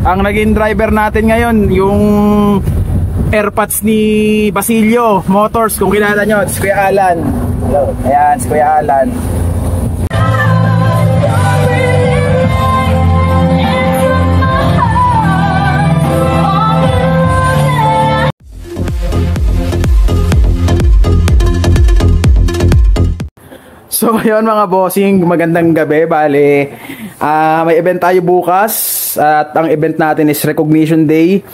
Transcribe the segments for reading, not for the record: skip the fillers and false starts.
Ang naging driver natin ngayon, yung AirPods ni Basilio Motors. Kung kilala nyo, si Kuya Alan. Hello. Ayan, si Kuya Alan. So ngayon mga bossing, magandang gabi. Bale, may event tayo bukas at ang event natin is Recognition Day.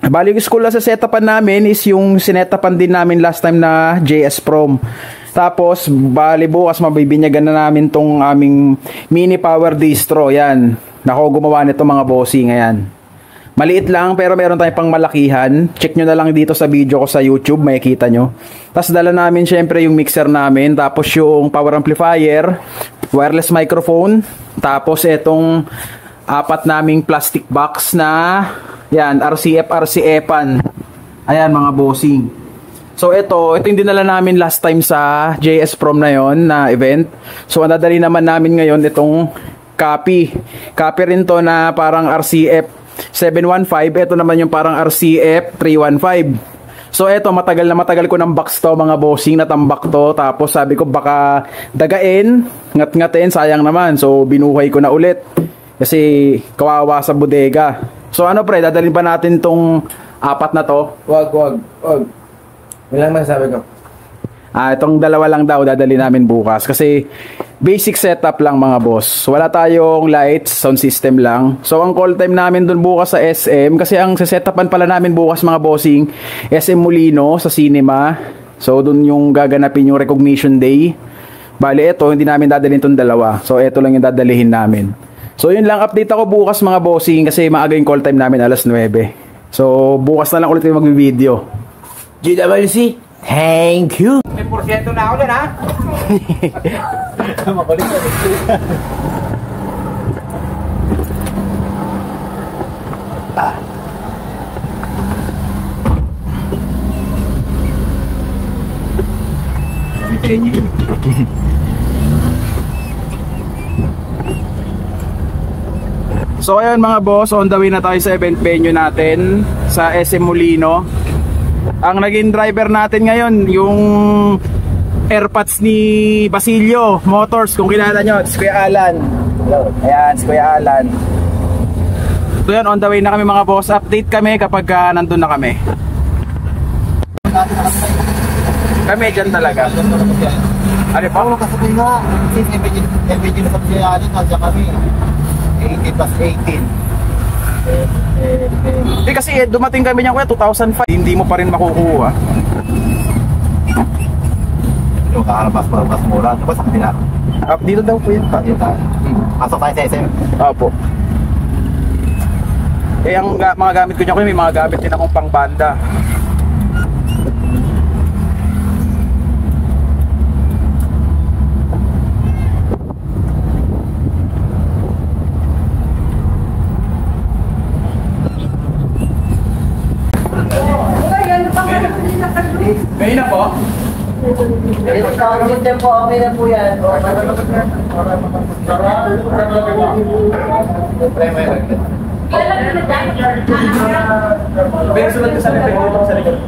Bale, yung school na sa setupan namin is yung sinetapan din namin last time na JS Prom. Tapos, bale bukas mabibinyagan na namin tong aming mini power distro. Yan, ako gumawa nito mga bossing. Ayan, maliit lang pero meron tayong pang malakihan. Check nyo na lang dito sa video ko sa YouTube, makikita nyo. Tapos dala namin syempre yung mixer namin, tapos yung power amplifier, wireless microphone, tapos etong apat naming plastic box na yan, RCF-RCF-an. Ayan mga bossing. So ito yung dinala namin last time sa JS Prom na yon na event. So ang dadali naman namin ngayon itong copy rin to na parang RCF 715, ito naman yung parang RCF 315. So eto, matagal ko ng box to mga bossing, natambak to. Tapos sabi ko baka dagain, ngat-ngatin, sayang naman. So binuhay ko na ulit kasi kawawa sa bodega. So ano pre, dadalhin pa natin tong apat na to? Wag. Ilang masasabi ko? Itong dalawa lang daw dadali namin bukas kasi basic setup lang mga boss. Wala tayong lights, sound system lang. So ang call time namin dun bukas sa SM, kasi ang sesetapan pala namin bukas mga bossing, SM Molino sa cinema. So dun yung gaganapin yung Recognition Day. Bali ito, hindi namin dadalhin tong dalawa. So ito lang yung dadalihin namin. So yun lang, update ako bukas mga bossing kasi maaga yung call time namin, alas 9. So bukas na lang ulit yung mag-video. GWC, thank you. May porsyento na ako dyan, ha? Makulit na. So ayun mga boss, on the way na tayo sa event venue natin sa SM Molino. Ang naging driver natin ngayon, yung AirPods ni Basilio Motors. Kung kilala nyo, si Kuya Alan. Hello. Ayan, si Kuya Alan. So yun, on the way na kami mga boss. Update kami kapag nandun na kami. Kami dyan talaga. Ano pa? Oo, kasi nga, MPG na sa Pianin, nandiyan kami. 18 plus 18. Kasi dumating kami niyan kuya 2005, hindi mo pa rin makukuha. Yung kakalabas mura, tapos sa kanila. Dito daw po yun. Pasok tayo sa SM. Opo. Ang mga gamit ko niya kuya, may mga gamit din akong pang banda. Ngayon na po? Good po, okay na po yan. Pero sunod ka sa likod, dito sa likod.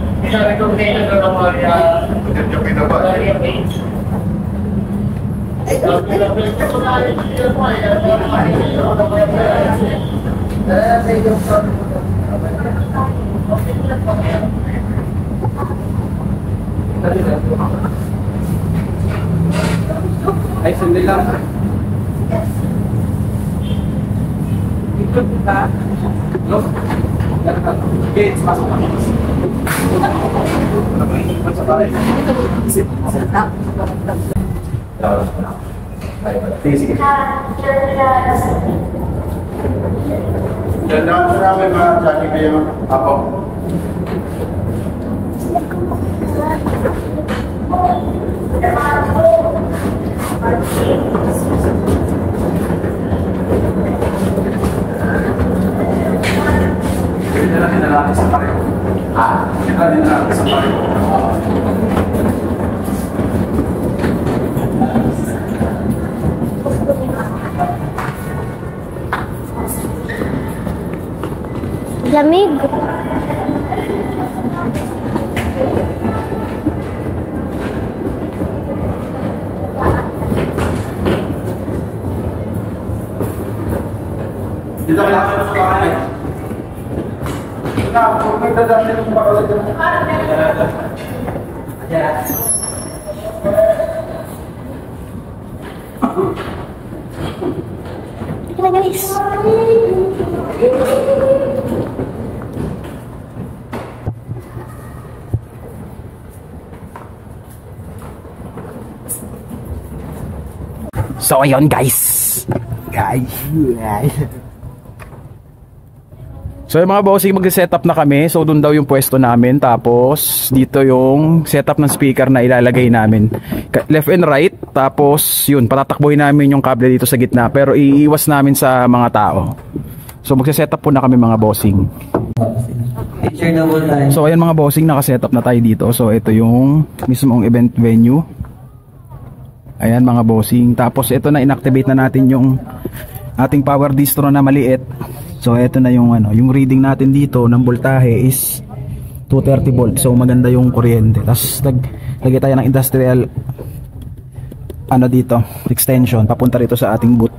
Ay, sundin lang. Ikot ka. Los. Gates, masuk ka. Sige. Ganda ko namin mga traffic kayo. Ako. Dinala natin sa pareho. Dinala natin sa pareho. Lamig. Dito ka lang sa bahay. Kung may dadami ng bakalag mo. Tara guys. So ayun guys. So yung mga bossing, mag-setup na kami. So doon daw yung pwesto namin. Tapos dito yung setup ng speaker na ilalagay namin, left and right. Tapos yun, patatakbuhin namin yung kable dito sa gitna. Pero iiwas namin sa mga tao. So mag-setup po na kami mga bossing. So ayan mga bossing, naka-setup na tayo dito. So ito yung mismong event venue. Ayan mga bossing. Tapos ito na, inactivate na natin yung ating power distro na maliit. So ito na yung yung reading natin dito ng voltahe is 230 volt. So maganda yung kuryente. Tapos lagay tayo ng industrial dito, extension papunta rito sa ating booth.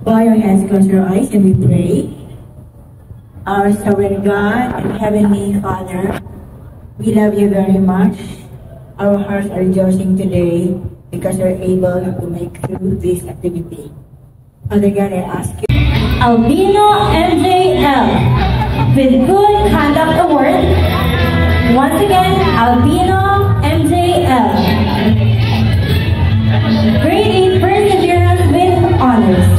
Bow your hands, close your eyes, and we pray. Our sovereign God and Heavenly Father, we love you very much. Our hearts are rejoicing today because we're able to make through this activity. Father God, I ask you. Albino MJL with Good Conduct Award. Once again, Albino MJL. Grade 8 Perseverance with Honors.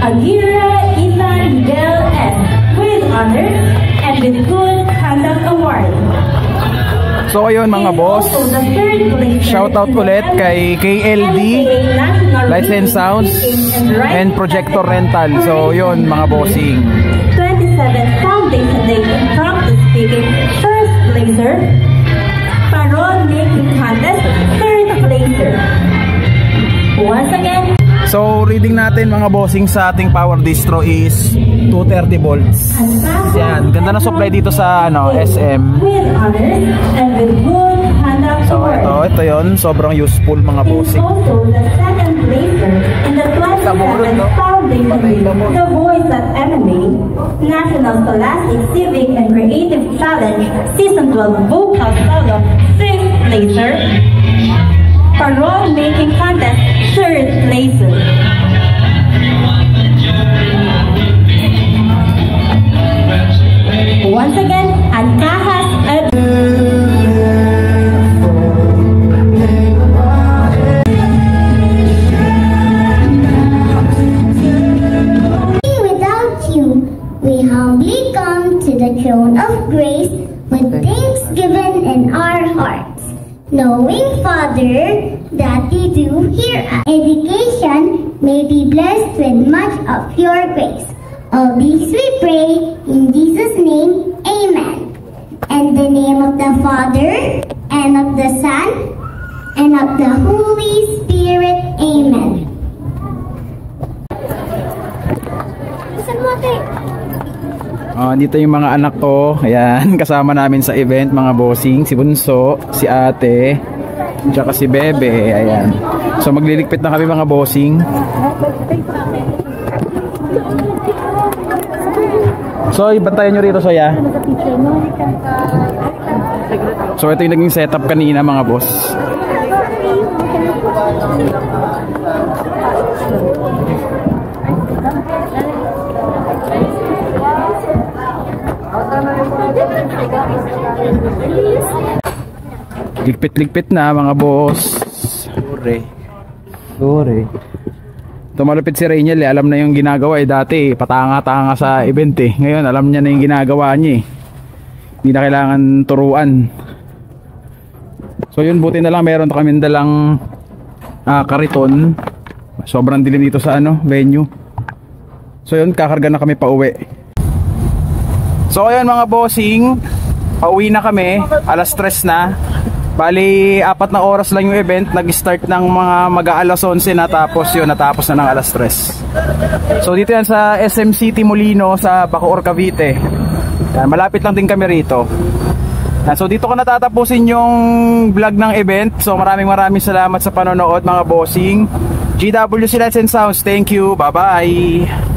Agira Ethan Del S with Honors and with Good Conduct Award. So ayun mga boss, shoutout ulit kay KLD Lights and Sounds and Projector Rental. So yun mga bossing. 27th Foundation Day in Practice Speaking, first placer. Parole Making Contest, third placer. Once again. So reading natin mga bossing sa ating power distro is 230 volts. Yan, ganda na supply dito sa SM. With honors and with good conduct award. So ito yun, sobrang useful mga bossing. Also the second placer in the 27th Foundation Day, The Voice at MMA, National Scholastic Civic and Creative Challenge, Season 12 Vocal Solo, 5th placer. Parole Making Contest, third placer. Once again, Ancajas at Without you, we humbly come to the throne of grace with thanksgiving in our hearts. Knowing, Father, that you do hear us. Education may be blessed with much of your grace. All these we pray in Jesus' name, amen. In the name of the Father, and of the Son, and of the Holy Spirit, amen. Dito yung mga anak ko. Ayan, kasama namin sa event mga bossing. Si Bunso, si Ate, tsaka si Bebe. Ayan. So magliligpit na kami mga bossing. So ibantayan nyo rito, Soya. So ito yung naging setup kanina mga boss. Ligpit-ligpit na mga boss. Sorry. Tumalapit si Rainiel alam na yung ginagawa dati patanga-tanga sa event Ngayon alam niya na yung ginagawa niya Hindi na kailangan turuan. So yun, buti na lang meron kami dalang kariton. Sobrang dilim dito sa venue. So yun, kakarga na kami pauwi. So ayun mga bossing, pauwi na kami, alas 3 na. Bali, 4 na oras lang yung event. Nag-start ng mga mag-aalas 11 na, tapos yun, natapos na ng alas 3. So dito yan sa SM City Molino sa Bacoor, Cavite. Yan, malapit lang din kami rito. Yan, so dito ko natatapusin yung vlog ng event. So maraming salamat sa panonood mga bossing. GWC Lights and Sounds, thank you, bye bye.